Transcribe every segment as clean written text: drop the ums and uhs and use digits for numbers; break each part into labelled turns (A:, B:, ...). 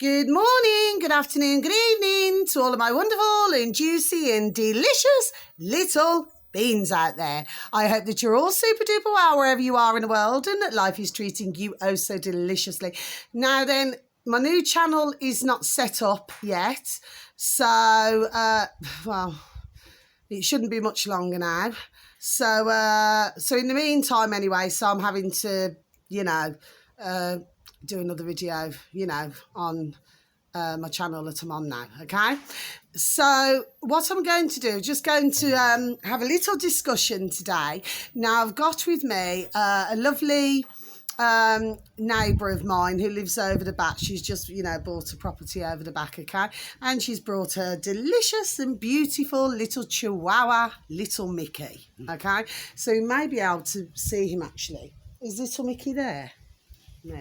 A: Good morning, good afternoon, good evening to all of my wonderful and juicy and delicious little beans out there. I hope that you're all super duper well wherever you are in the world and that life is treating you oh so deliciously. Now then, my new channel is not set up yet, so, well, it shouldn't be much longer now. So in the meantime anyway, so I'm having to, do another video, on my channel that I'm on now, okay? So what I'm going to do, just going to have a little discussion today. Now, I've got with me a lovely neighbour of mine who lives over the back. She's just, bought a property over the back, okay? And she's brought her delicious and beautiful little chihuahua, Little Mickey, okay? So you may be able to see him actually. Is Little Mickey there? No.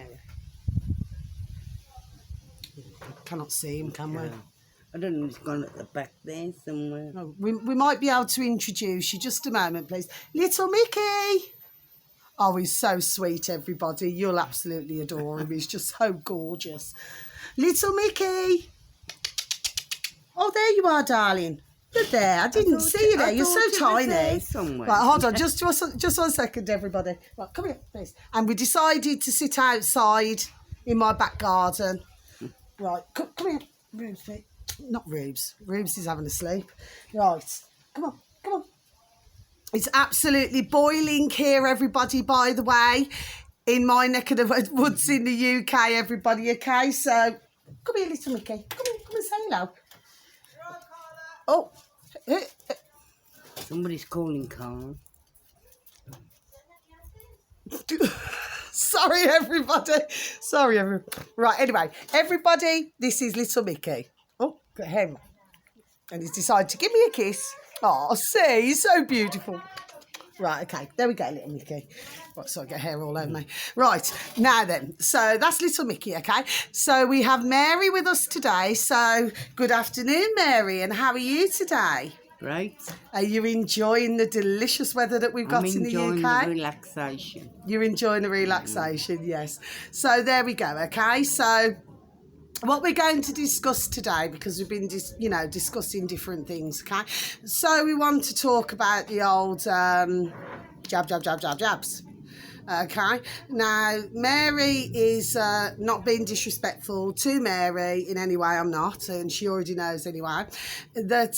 A: Cannot see him, can we?
B: I don't know, he's gone at the back there somewhere.
A: Oh, we might be able to introduce you. Just a moment, please. Little Mickey! Oh, he's so sweet, everybody. You'll absolutely adore him. He's just so gorgeous. Little Mickey! Oh, there you are, darling. You're there. I didn't see you there. You're so tiny.
B: Somewhere.
A: Right, hold on. Just 1 second, everybody. Right, come here, please. And we decided to sit outside in my back garden. Right, come here, Rubes. Not Rubes. Rubes is having a sleep. Right, come on. It's absolutely boiling here, everybody, by the way, in my neck of the woods in the UK, everybody, okay? So, come here, Little Mickey. Come and say hello. Oh.
B: Somebody's calling Carl.
A: Sorry, everybody. Right, anyway, everybody, this is Little Mickey. Oh, got him. And he's decided to give me a kiss. Oh, see, he's so beautiful. Right, okay, there we go, Little Mickey. Right, so I get hair all over me. Right, now then, so that's Little Mickey, okay? So we have Mary with us today. So good afternoon, Mary, and how are you today?
B: Great.
A: Are you enjoying the delicious weather that we've got in the UK?
B: I'm enjoying the relaxation.
A: You're enjoying the relaxation, yes. So there we go, okay? So what we're going to discuss today, because we've been, discussing different things, okay? So we want to talk about the old jabs. Okay, now Mary is not being disrespectful to Mary in any way. I'm not, and she already knows anyway that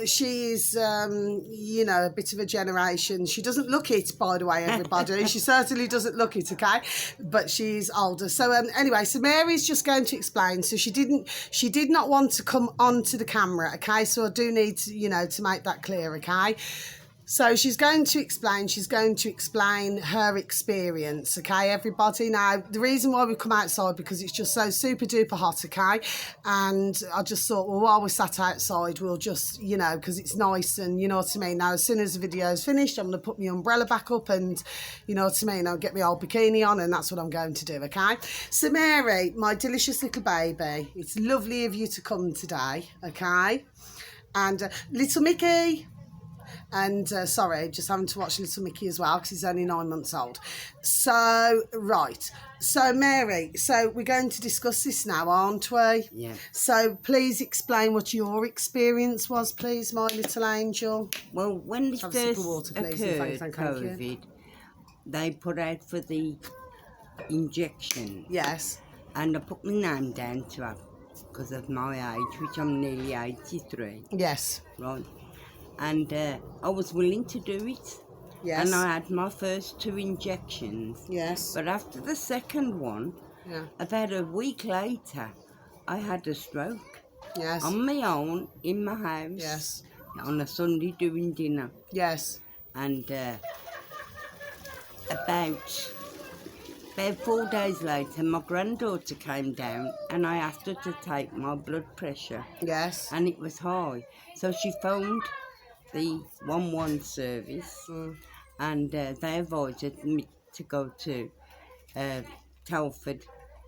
A: she is, a bit of a generation. She doesn't look it, by the way, everybody. She certainly doesn't look it, okay? But she's older. So anyway, so Mary's just going to explain. So she did not want to come onto the camera, okay? So I do need to, to make that clear, okay? So she's going to explain her experience, okay, everybody? Now, the reason why we come outside, because it's just so super duper hot, okay? And I just thought, well, while we're sat outside, we'll just, because it's nice and, you know what I mean? Now, as soon as the video's finished, I'm going to put my umbrella back up and, you know what I mean? I'll get my old bikini on, and that's what I'm going to do, okay? So, Mary, my delicious little baby, it's lovely of you to come today, okay? And Little Mickey... And sorry, just having to watch Little Mickey as well because he's only 9 months old. So, right. So, Mary, so we're going to discuss this now, aren't we?
B: Yeah.
A: So, please explain what your experience was, please, my little angel.
B: Well, when this
A: Have
B: first
A: water, please,
B: occurred,
A: thank
B: COVID,
A: you.
B: they put out for the injection.
A: Yes.
B: And I put my name down to have, because of my age, which I'm nearly 83.
A: Yes.
B: Right. And I was willing to do it.
A: Yes.
B: And I had my first 2 injections.
A: Yes.
B: But after the second one, about a week later, I had a stroke.
A: Yes.
B: On my own, in my house.
A: Yes.
B: On a Sunday doing dinner.
A: Yes.
B: And about 4 days later, my granddaughter came down and I asked her to take my blood pressure.
A: Yes.
B: And it was high. So she phoned the 1-1 service and they advised me to go to Telford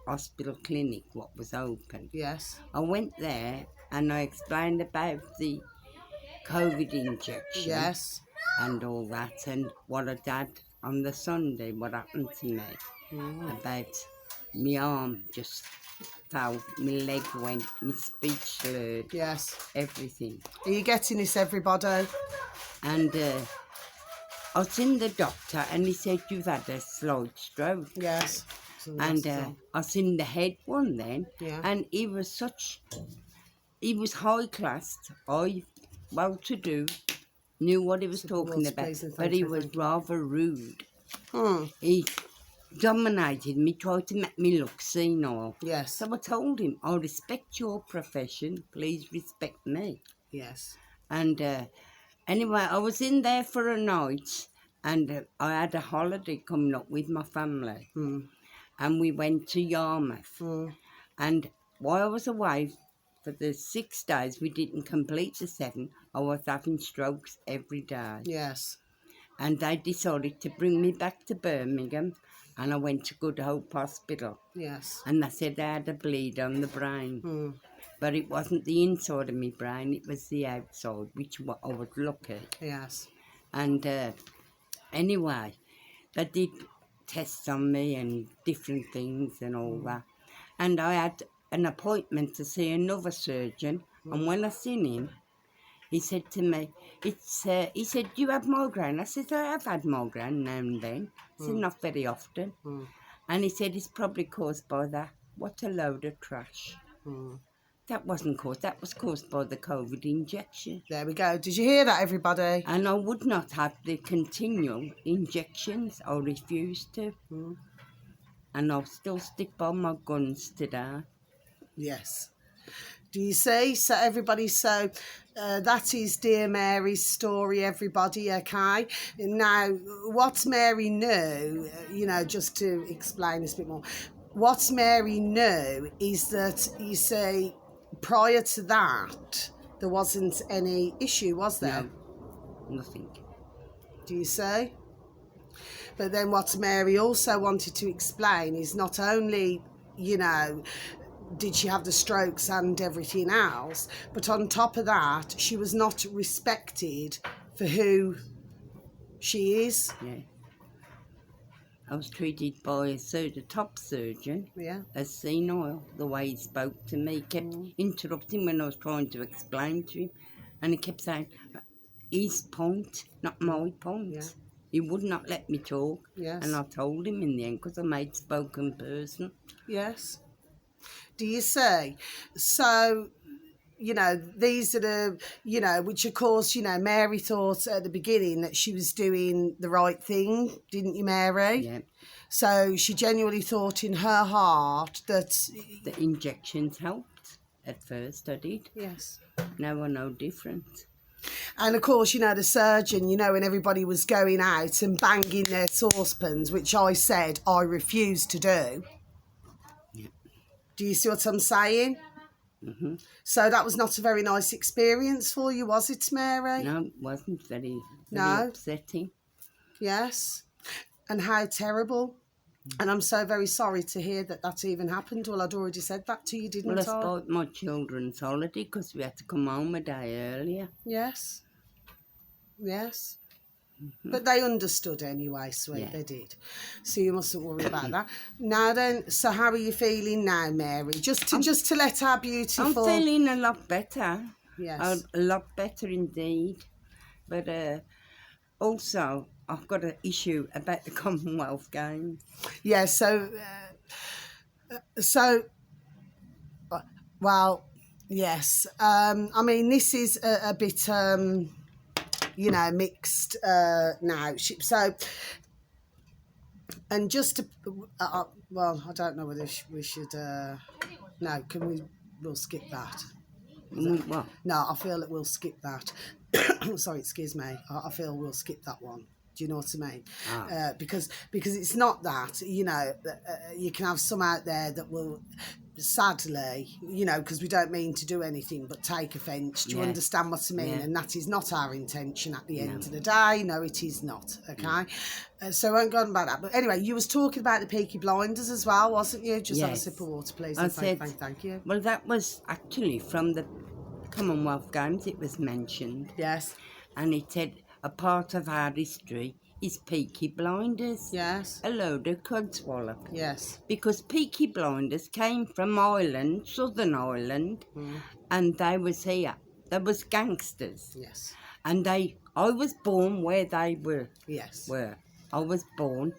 B: Hospital Clinic, what was open.
A: Yes.
B: I went there and I explained about the COVID injection.
A: Yes.
B: And all that, and what I did on the Sunday, what happened to me about my arm just fell, my leg went, my speech slurred,
A: Yes.
B: everything.
A: Are you getting this, everybody?
B: And I was in the doctor and he said, you've had a slight stroke.
A: Yes.
B: And I seen the head one then,
A: Yeah.
B: and he was high class, well to do, knew what he was talking about, but he was rather rude. He dominated me, tried to make me look senile.
A: Yes.
B: So I told him, I respect your profession, please respect me.
A: Yes.
B: And anyway, I was in there for a night, and I had a holiday coming up with my family. And we went to Yarmouth. And while I was away for the 6 days, we didn't complete the 7, I was having strokes every day.
A: Yes.
B: And they decided to bring me back to Birmingham, and I went to Good Hope Hospital.
A: Yes.
B: And they said I had a bleed on the brain. But it wasn't the inside of my brain, it was the outside, which I was lucky.
A: Yes.
B: And anyway, they did tests on me and different things and all that. And I had an appointment to see another surgeon. And when I seen him, he said to me, he said, do you have migraine? I said, I have had migraine now and then. I said, not very often. And he said, it's probably caused by that. What a load of trash. That wasn't caused, that was caused by the COVID injection.
A: There we go. Did you hear that, everybody?
B: And I would not have the continual injections. I refused to. And I'll still stick by my guns today.
A: Yes. Do you see? So everybody, that is dear Mary's story, everybody, okay? Now, what Mary knew, just to explain this a bit more, what Mary knew is that, you see, prior to that, there wasn't any issue, was there?
B: No, nothing.
A: Do you see? But then what Mary also wanted to explain is not only, did she have the strokes and everything else, but on top of that, she was not respected for who she is.
B: Yeah. I was treated by the top surgeon as senile. The way he spoke to me, he kept interrupting when I was trying to explain to him, and he kept saying, his point, not my point.
A: Yeah.
B: He would not let me talk.
A: Yes.
B: And I told him in the end, because I'm a spoken person.
A: Yes. Do you see? So, these are the, which of course, Mary thought at the beginning that she was doing the right thing, didn't you, Mary?
B: Yeah.
A: So she genuinely thought in her heart that...
B: The injections helped. At first I did.
A: Yes.
B: Now I know different.
A: And of course, the surgeon, when everybody was going out and banging their saucepans, which I said I refused to do.
B: Yeah.
A: Do you see what I'm saying? So that was not a very nice experience for you, was it, Mary?
B: No, it wasn't very
A: No.
B: upsetting.
A: Yes. And how terrible. And I'm so very sorry to hear that even happened. Well, I'd already said that to you, didn't I?
B: Well, I spoiled my children's holiday because we had to come home a day earlier.
A: Yes. Yes. But they understood anyway, sweet,
B: Yeah.
A: they did. So you mustn't worry about that. Now then, so how are you feeling now, Mary? Just to let our beautiful...
B: I'm feeling a lot better.
A: Yes.
B: A lot better indeed. But also, I've got an issue about the Commonwealth Games.
A: Yeah, well, yes. I mean, this is a bit... mixed now. So, and just to, well, I don't know whether we should, no, we'll skip that.
B: What?
A: No, I feel that we'll skip that. Sorry, excuse me. I feel we'll skip that one. Do you know what I mean? Because it's not that, you can have some out there that will, sadly, because we don't mean to do anything but take offence. Do you understand what I mean?
B: Yeah.
A: And that is not our intention at the end of the day. No, it is not. Okay? So I won't go on about that. But anyway, you was talking about the Peaky Blinders as well, wasn't you? Just have a sip of water, please.
B: I said,
A: thank you.
B: Well, that was actually from the Commonwealth Games. It was mentioned.
A: Yes.
B: And it said, a part of our history is Peaky Blinders.
A: Yes.
B: A load of codswallop.
A: Yes.
B: Because Peaky Blinders came from Ireland, Southern Ireland, and they was here. They was gangsters.
A: Yes.
B: And I was born where they were.
A: Yes.
B: I was born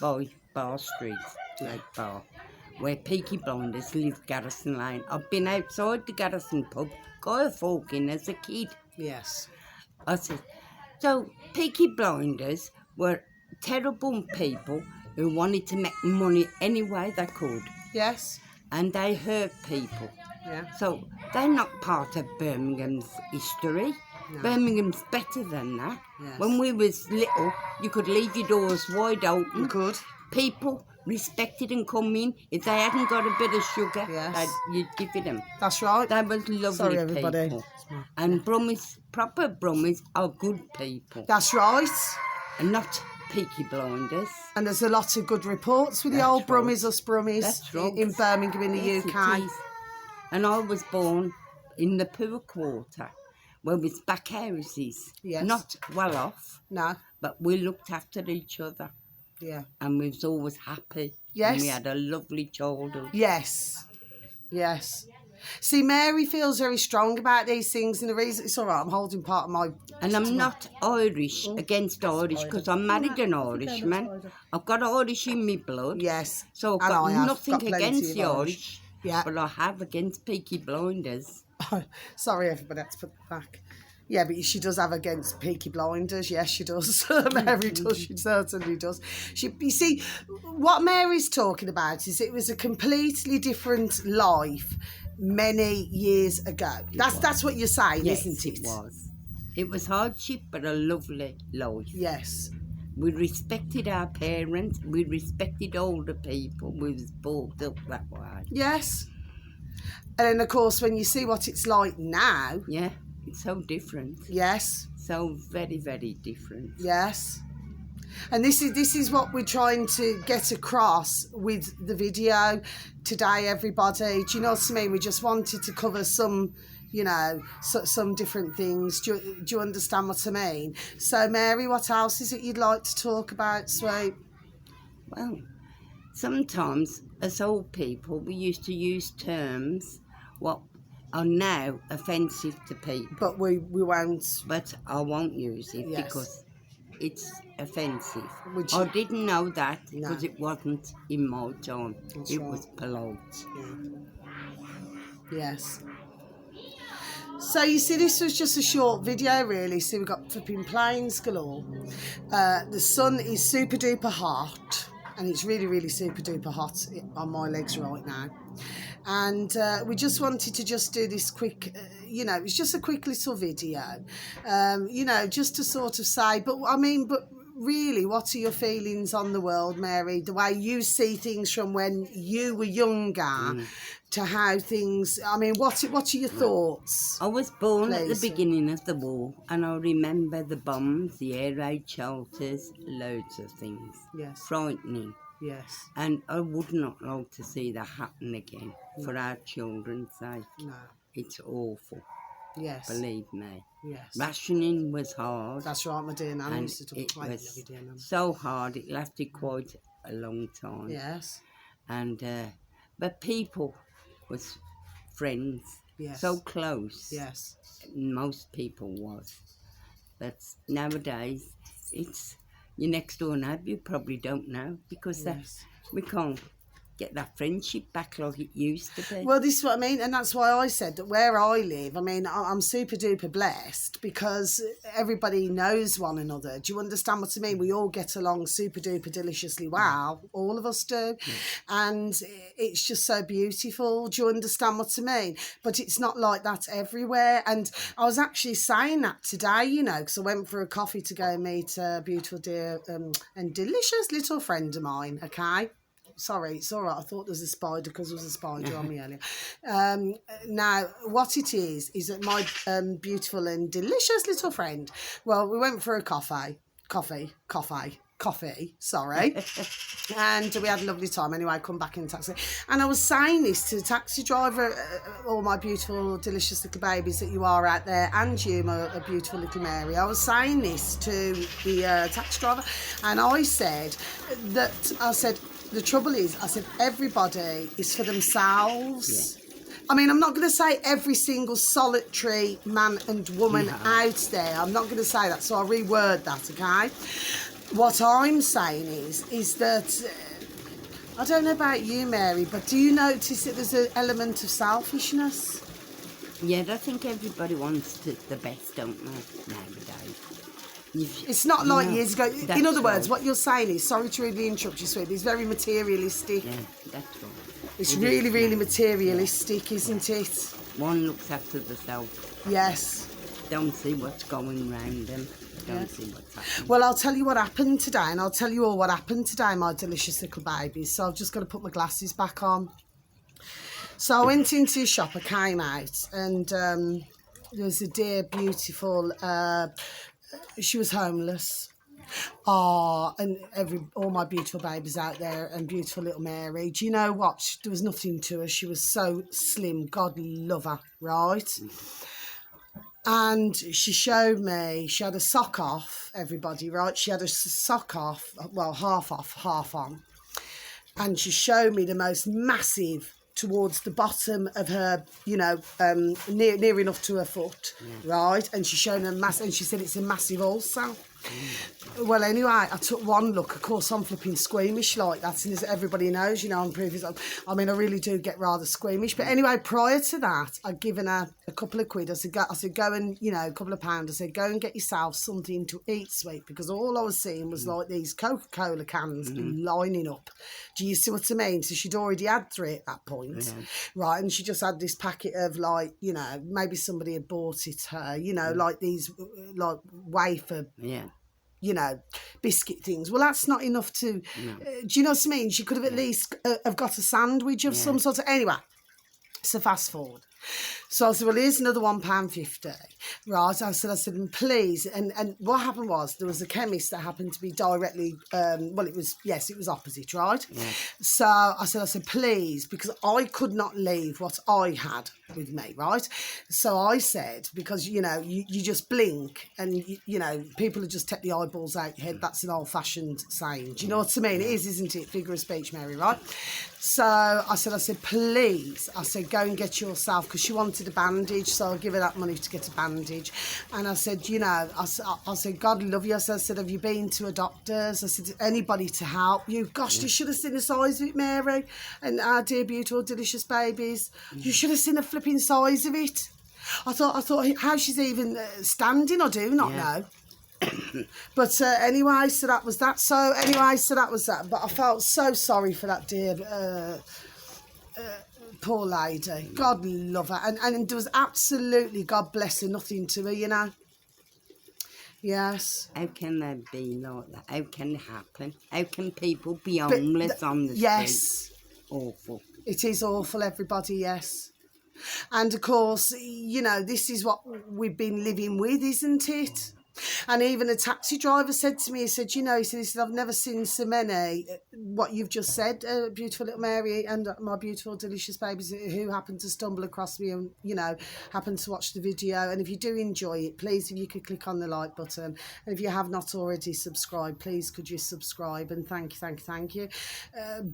B: by Bar Street, Lake Bar, where Peaky Blinders lived, Garrison Lane. I've been outside the Garrison pub, Guy Fawkes as a kid.
A: Yes.
B: I said, so Peaky Blinders were terrible people who wanted to make money any way they could,
A: Yes.
B: and they hurt people.
A: Yeah.
B: So they're not part of Birmingham's history.
A: No.
B: Birmingham's better than that.
A: Yes.
B: When we was little, you could leave your doors wide open.
A: You could.
B: People respected and come in. If they hadn't got a bit of sugar,
A: Yes.
B: you'd give it them.
A: That's right.
B: They was lovely
A: Sorry, everybody.
B: people. And Brummies, proper Brummies are good people.
A: That's right.
B: And not Peaky Blinders.
A: And there's a lot of good reports with the
B: That's
A: old
B: right.
A: Brummies, us Brummies,
B: That's right.
A: in Birmingham in the
B: Yes,
A: UK.
B: it is. And I was born in the poor quarter, where it was back houses.
A: Yes.
B: Not well off,
A: No.
B: but we looked after each other.
A: Yeah.
B: And we was always happy.
A: Yes.
B: And we had a lovely childhood.
A: Yes. Yes. See, Mary feels very strong about these things, and the reason it's all right. I'm holding part of my.
B: And I'm not Irish against Irish because I married an Irishman. I've got Irish in my blood.
A: Yes.
B: So I've
A: And
B: got
A: I have
B: nothing
A: got plenty
B: against
A: of
B: the
A: Irish.
B: Irish.
A: Yeah.
B: But I have against Peaky Blinders.
A: Sorry, everybody. Let's put that back. Yeah, but she does have against Peaky Blinders. Yes, she does. Mary does. She certainly does. You see, what Mary's talking about is it was a completely different life many years ago. That's what you're saying,
B: Yes,
A: isn't it?
B: it was. It was hardship, but a lovely life.
A: Yes.
B: We respected our parents. We respected older people. We was brought up that way.
A: Yes. And then, of course, when you see what it's like now,
B: Yeah, it's so different.
A: yes,
B: So very, very different.
A: yes. And this is what we're trying to get across with the video today, everybody. Do you know what I mean? We just wanted to cover some, some different things. Do you understand what I mean? So, Mary, what else is it you'd like to talk about, sweet?
B: Well, sometimes as old people, we used to use terms what are now offensive to people.
A: But we won't.
B: But I won't use it
A: Yes.
B: because it's offensive.
A: Which-
B: I didn't know that
A: No.
B: because it wasn't in my time.
A: That's
B: it
A: right.
B: was polite.
A: Yes. So you see, this was just a short video, really. So we've got flipping planes galore. The sun is super duper hot, and it's really, really super duper hot on my legs right now. And we just wanted to just do this quick, it was just a quick little video, just to sort of say, but really, what are your feelings on the world, Mary? The way you see things from when you were younger to how things, what are your thoughts?
B: I was born at
A: Please.
B: the beginning of the war, and I remember the bombs, the air raid shelters, loads of things.
A: Yes,
B: Frightening.
A: yes,
B: And I would not like to see that happen again for our children's sake.
A: no,
B: It's awful,
A: yes,
B: believe me.
A: yes.
B: Rationing was hard.
A: That's right, my dear Nan
B: and
A: used to talk
B: it
A: about
B: was
A: it, dear Nan.
B: so hard. It lasted quite a long time.
A: Yes,
B: And but people was friends,
A: yes,
B: so close.
A: yes,
B: Most people was. But nowadays, it's your next door neighbour. You probably don't know because
A: yes.
B: we can't get that friendship back like it used to be.
A: Well, this is what I mean, and that's why I said that where I live, I'm super duper blessed because everybody knows one another. Do you understand what I mean? We all get along super duper deliciously well, all of us do, and it's just so beautiful. Do you understand what I mean? But it's not like that everywhere, and I was actually saying that today, because I went for a coffee to go meet a beautiful, dear, and delicious little friend of mine, okay? Sorry, it's all right. I thought there was a spider because there was a spider on me earlier. Now, what it is that my beautiful and delicious little friend, well, we went for a coffee. coffee, sorry. And we had a lovely time anyway. Come back in the taxi, and I was saying this to the taxi driver, all my beautiful delicious little babies that you are out there, and you, my beautiful little Mary. I was saying this to the taxi driver, and I said the trouble is, I said everybody is for themselves. I mean, I'm not going to say every single solitary man and woman out there. I'm not going to say that, so I'll reword that, okay? What I'm saying is that, I don't know about you, Mary, but do you notice that there's an element of selfishness?
B: Yeah, I think everybody wants the best, don't they, nowadays?
A: It's not like years ago. In other words,
B: right.
A: what you're saying is, sorry to really interrupt you, sweetie, it's very materialistic.
B: Yeah, that's right.
A: It's really, really materialistic, isn't it?
B: One looks after the self.
A: Yes.
B: Don't see what's going round them. Don't see what's happening.
A: Well, I'll tell you what happened today, and I'll tell you all what happened today, my delicious little babies. So I've just got to put my glasses back on. So I went into the shop, I came out, and there was a dear, beautiful, she was homeless. Oh, and all my beautiful babies out there, and beautiful little Mary. Do you know what? There was nothing to her. She was so slim. God love her, right? And she showed me, she had a sock off, everybody, right? She had a sock off, well, half off, half on. And she showed me the most massive towards the bottom of her, near enough to her foot, right? And she showed her and she said it's a massive ulcer. Well, anyway, I took one look. Of course, I'm flipping squeamish like that, and as everybody knows, I'm previous. I mean, I really do get rather squeamish. But anyway, prior to that, I'd given her a couple of quid. I said, go and, a couple of pounds. I said, go and get yourself something to eat, sweet, because all I was seeing was like these Coca-Cola cans lining up. Do you see what I mean? So she'd already had 3 at that point, right? And she just had this packet of maybe somebody had bought it her, like these like wafer. Biscuit things. Well, that's not enough to... do you know what I mean? She could have at least have got a sandwich of some sort. Anyway, so fast forward. So I said, well, here's another £1.50. Right, I said, please. And what happened was, there was a chemist that happened to be directly, it was opposite, right? Yeah. So I said, please, because I could not leave what I had with me, right? So I said, because, you just blink and, people will just take the eyeballs out your head. That's an old-fashioned saying. Do you know what I mean? It is, isn't it? Figure of speech, Mary, right? So I said, please. I said, go and get yourself, because she wanted a bandage, so I'll give her that money to get a bandage. And I said, I said, God love you. I said, have you been to a doctor's? I said, anybody to help you? Gosh, you should have seen the size of it, Mary, and our dear, beautiful, delicious babies. You should have seen the flipping size of it. I thought, how she's even standing, I do not know. But anyway, so that was that. But I felt so sorry for that dear poor lady. God love her. And there was absolutely, God bless her, nothing to her, Yes.
B: How can they be like that? How can it happen? How can people be homeless on the street?
A: Yes.
B: Awful.
A: It is awful, everybody, yes. And of course, this is what we've been living with, isn't it? And even a taxi driver said to me, he said, I've never seen so many, what you've just said, beautiful little Mary and my beautiful, delicious babies who happened to stumble across me and, happened to watch the video. And if you do enjoy it, please, if you could click on the like button. And if you have not already subscribed, please, could you subscribe? And thank you.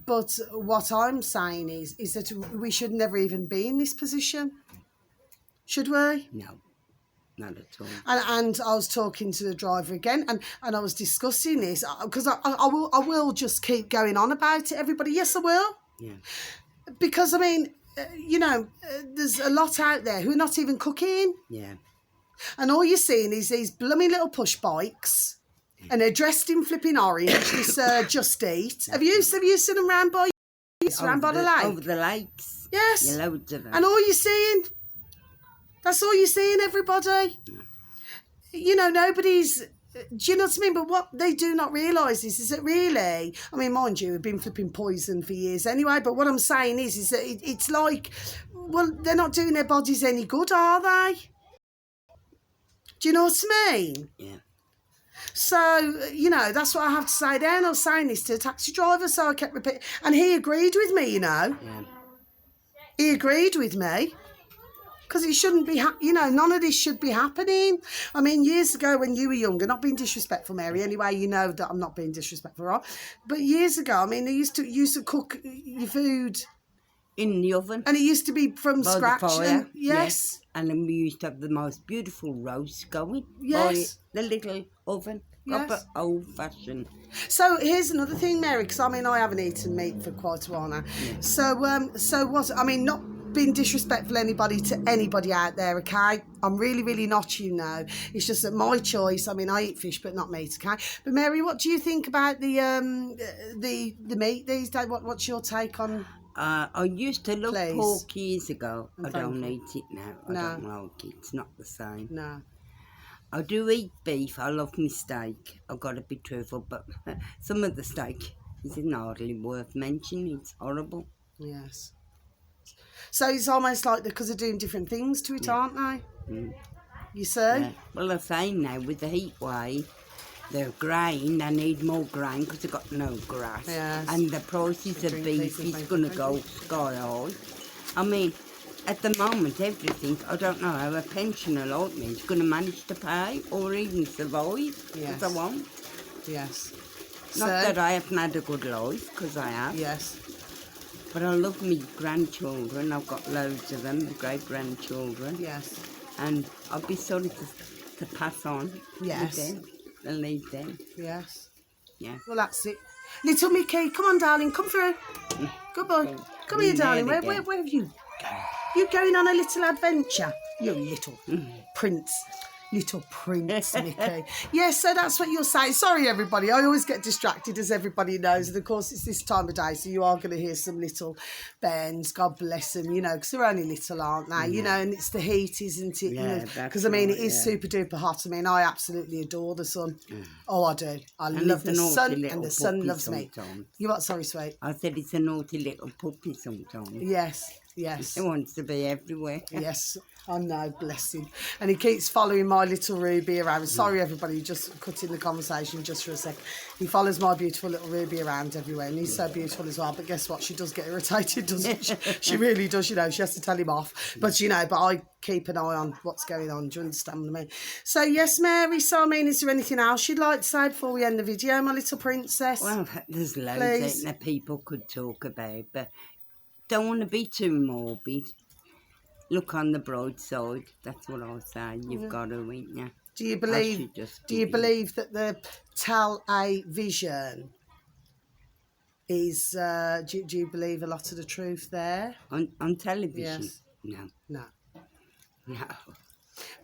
A: But what I'm saying is that we should never even be in this position. Should we?
B: No. Not at all.
A: And I was talking to the driver again, and I was discussing this, because I will just keep going on about it, everybody. Yes, I will.
B: Yeah.
A: Because, I mean, there's a lot out there who are not even cooking.
B: Yeah.
A: And all you're seeing is these blooming little push bikes, and they're dressed in flipping orange, this Just Eat. Have you seen them round by the lake?
B: Over the lakes.
A: Yes.
B: Yeah, loads of them.
A: And all you're seeing... That's all you're seeing, everybody. Nobody's... Do you know what I mean? But what they do not realise is that really... I mean, mind you, we've been flipping poison for years anyway, but what I'm saying is that it's like... Well, they're not doing their bodies any good, are they? Do you know what I mean?
B: Yeah.
A: So, you know, that's what I have to say there. And I was saying this to the taxi driver, so I kept repeating. And he agreed with me, you know.
B: Yeah.
A: He agreed with me. Because it shouldn't be, you know, none of this should be happening. I mean, years ago when you were younger, not being disrespectful, Mary, anyway, you know that I'm not being disrespectful, right? But years ago, I mean, they used to cook your food
B: In the oven.
A: and it used to be from
B: By
A: scratch.
B: the fire.
A: And, yes.
B: And then we used to have the most beautiful roast going.
A: Yes.
B: By the little oven.
A: Yes.
B: Proper old-fashioned.
A: So here's another thing, Mary, because I mean, I haven't eaten meat for quite a while now.
B: Yeah.
A: So what, I mean, not being disrespectful to anybody out there, okay? I'm really, really not, you know. It's just that my choice. I mean, I eat fish, but not meat, okay? But Mary, what do you think about the meat these days? What's your take on?
B: I used to love
A: Please.
B: pork years ago.
A: And
B: I
A: thank
B: don't
A: you.
B: eat it now. I
A: No.
B: don't like it. It's not the same.
A: No.
B: I do eat beef. I love my steak. I've got to be truthful, but some of the steak isn't hardly worth mentioning. It's horrible.
A: Yes. So it's almost like because they're doing different things to it, aren't they?
B: Mm.
A: You see?
B: Yeah. Well, I'm saying now, with the heat wave, the grain, they need more grain because they've got no grass.
A: Yes.
B: And the prices of
A: Drink,
B: beef
A: please,
B: is
A: and
B: going to
A: thank
B: go
A: you.
B: sky high. I mean, at the moment, everything, I don't know how a pensioner like me is going to manage to pay or even survive
A: Yes.
B: as I want.
A: Yes.
B: Not that I haven't had a good life, because I have.
A: Yes.
B: But I love me grandchildren. I've got loads of them, great-grandchildren.
A: Yes.
B: And I'd be sorry to pass on
A: Yes.
B: with them and leave them.
A: Yes.
B: Yeah.
A: Well, that's it. Little Mickey, come on, darling, come through. Good boy. Come here, darling. Where have you gone? You going on a little adventure? You little prince. Little prince, Mickey. Yes, so that's what you're saying. Sorry, everybody. I always get distracted, as everybody knows. And, of course, it's this time of day, so you are going to hear some little bairns. God bless them, you know, because they're only little, aren't they? You know, and it's the heat, isn't it?
B: Yeah,
A: because, I mean,
B: right,
A: it is
B: yeah.
A: super duper hot. I mean, I absolutely adore the sun. Oh, I do. I
B: And
A: love
B: it's a
A: the
B: naughty
A: sun, and
B: little
A: the sun
B: puppy
A: loves me.
B: sometimes.
A: You what? Sorry, sweet.
B: I said it's a naughty little puppy sometimes.
A: Yes, yes.
B: He wants to be everywhere.
A: Yes, I know, bless him. And he keeps following my little Ruby around. Sorry, everybody, just cutting the conversation just for a sec. He follows my beautiful little Ruby around everywhere, and he's so beautiful as well. But guess what? She does get irritated, doesn't she? She really does, you know. She has to tell him off. But, you know, but I keep an eye on what's going on. Do you understand what I mean? So, yes, Mary, so, I mean, is there anything else you'd like to say before we end the video, my little princess?
B: Well, there's loads
A: Please.
B: that people could talk about, but don't want to be too morbid. Look on the bright side. That's what I'll say. You've got to, ain't you?
A: Do you
B: I
A: believe?
B: should just
A: Do you
B: give
A: believe that the television is? Do you believe a lot of the truth there?
B: On television?
A: Yes.
B: No.
A: No.
B: No.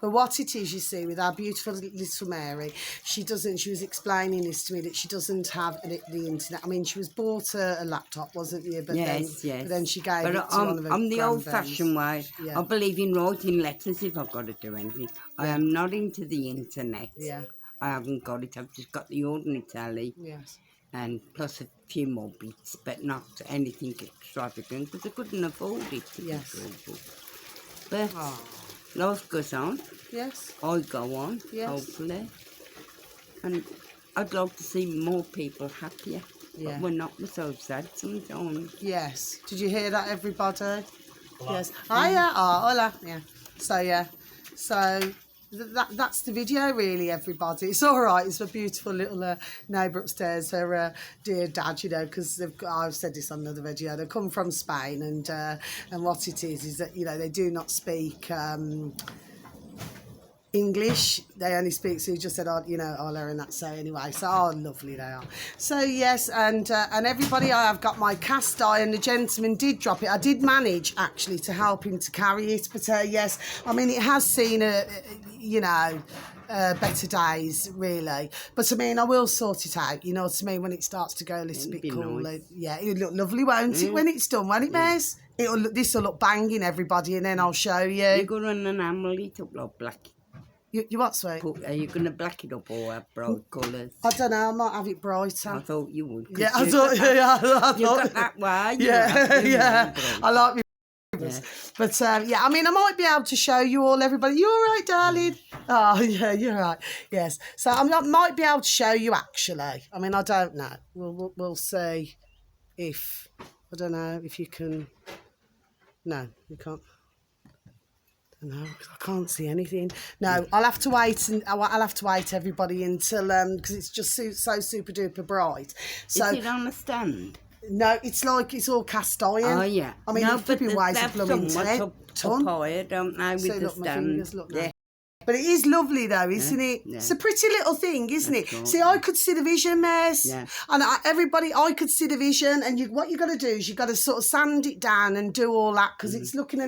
A: But what it is, you see, with our beautiful little Mary, she was explaining this to me, that she doesn't have the internet. I mean, she was bought a laptop, wasn't you? But
B: Yes.
A: But then she gave
B: But
A: it to one of her
B: I'm the
A: grandbairns.
B: old-fashioned way.
A: Yeah.
B: I believe in writing letters if I've got to do anything. I am not into the internet.
A: Yeah.
B: I haven't got it. I've just got the ordinary telly
A: Yes.
B: and plus a few more bits, but not anything extravagant because I couldn't afford it. To be
A: Yes.
B: truthful. But
A: Oh.
B: life goes on.
A: Yes.
B: I go on,
A: Yes.
B: hopefully. And I'd like to see more people happier.
A: Yeah.
B: But we're not. We're so sad sometimes.
A: Yes. Did you hear that, everybody? Yes. Hiya. Oh, hola. Yeah. So, yeah. So, that's the video, really, everybody. It's all right. It's a beautiful little neighbour upstairs, her dear dad, you know, because I've said this on another video. They come from Spain, and what it is that, you know, they do not speak English. They only speak, so you just said, oh, you know, Ola and that, so anyway, so lovely they are. So yes, and everybody, I have got my cast iron. The gentleman did drop it. I did manage actually to help him to carry it, but yes, I mean, it has seen you know, better days, really. But I mean, I will sort it out, you know what I mean, when it starts to go a little bit cooler.
B: Nice.
A: Yeah, it'll look lovely, won't it, when it's done, won't it, Maze? This will look banging, everybody, and then I'll show you.
B: You're going to enamel it up like black.
A: You what, sweet?
B: Are you going to black it up or have bright colours?
A: I don't know, I might have it brighter.
B: I thought you would. 'cause
A: Yeah, I
B: you
A: thought,
B: got that-
A: yeah, I
B: You
A: thought,
B: got that way.
A: yeah, yeah. I like me is. But yeah, I mean, I might be able to show you all, everybody. You all right, darling? Oh, yeah, you're right. Yes. So might be able to show you, actually. I mean, I don't know. We'll see if, I don't know if you can. No, you can't. No, I can't see anything. No, I'll have to wait, and I'll have to wait, everybody, until because it's just so super duper bright. So
B: is it on a stand?
A: no, it's like it's all cast iron.
B: Oh yeah.
A: I mean,
B: no,
A: you've been ways of blooming
B: up higher, don't they, with
A: so
B: the
A: look, my
B: stand?
A: fingers, look now.
B: Yeah.
A: But it is lovely though, isn't it?
B: Yeah.
A: It's a pretty little thing, isn't
B: That's
A: it?
B: right,
A: See, I could see the vision, Mares.
B: Yeah.
A: And everybody, I could see the vision. And what you got to do is you got to sort of sand it down and do all that because it's looking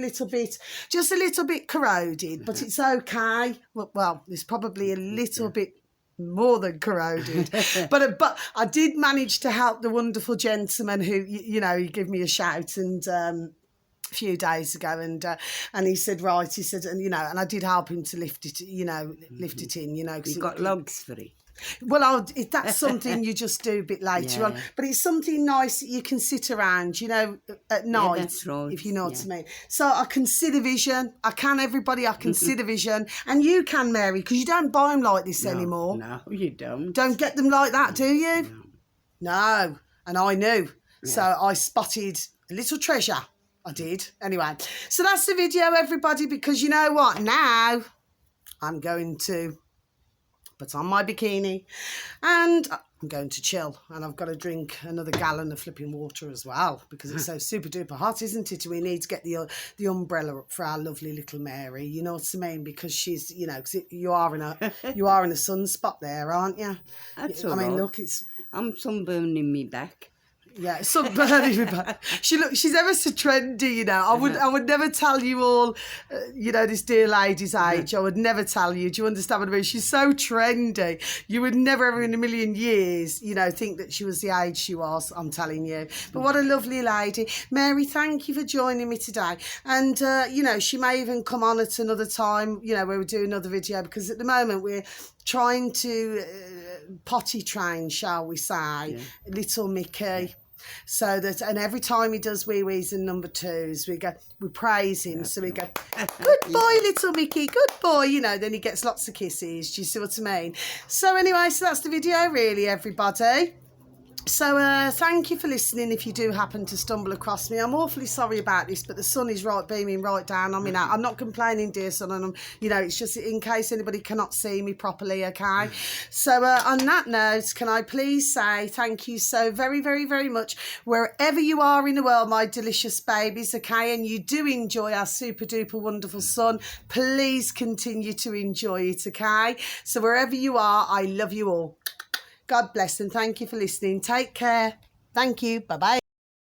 A: just a little bit corroded, but it's okay. Well, it's probably a little bit more than corroded, but I did manage to help the wonderful gentleman who, he gave me a shout and. A few days ago, and he said, right, he said, and I did help him to lift it, lift it in, because
B: You got logs for it.
A: well, that's something you just do a bit later on, but it's something nice that you can sit around, at night,
B: that's right.
A: if you know what I mean. So I can see the vision. I can see the vision, and you can, Mary, because you don't buy them like this anymore.
B: No, you don't.
A: Don't get them like that, do you? No. And I knew, so I spotted a little treasure. I did. Anyway, so that's the video, everybody, because you know what? Now I'm going to put on my bikini and I'm going to chill, and I've got to drink another gallon of flipping water as well because it's so super duper hot, isn't it? We need to get the umbrella up for our lovely little Mary, you know what I mean? Because she's, because you are in a sunspot there, aren't you?
B: That's
A: I mean,
B: right.
A: look,
B: I'm sunburning me back.
A: Yeah, sunburning. She's ever so trendy, I would never tell you all, this dear lady's age. I would never tell you. Do you understand what I mean? She's so trendy. You would never ever in a million years, think that she was the age she was. I'm telling you. But what a lovely lady, Mary. Thank you for joining me today. And she may even come on at another time. Where we do another video, because at the moment we're trying to potty train, shall we say, little Mickey. So that, and every time he does wee wees and number twos, we praise him. So we go, good boy, little Mickey, good boy. Then he gets lots of kisses. Do you see what I mean? So anyway, so that's the video, really, everybody. So thank you for listening. If you do happen to stumble across me, I'm awfully sorry about this, but the sun is beaming right down on me now. I'm not complaining, dear son, and it's just in case anybody cannot see me properly, okay? So on that note, can I please say thank you so very, very, very much wherever you are in the world, my delicious babies, okay? And you do enjoy our super duper wonderful sun, please continue to enjoy it, okay? So wherever you are, I love you all. God bless and thank you for listening. Take care. Thank you. Bye-bye.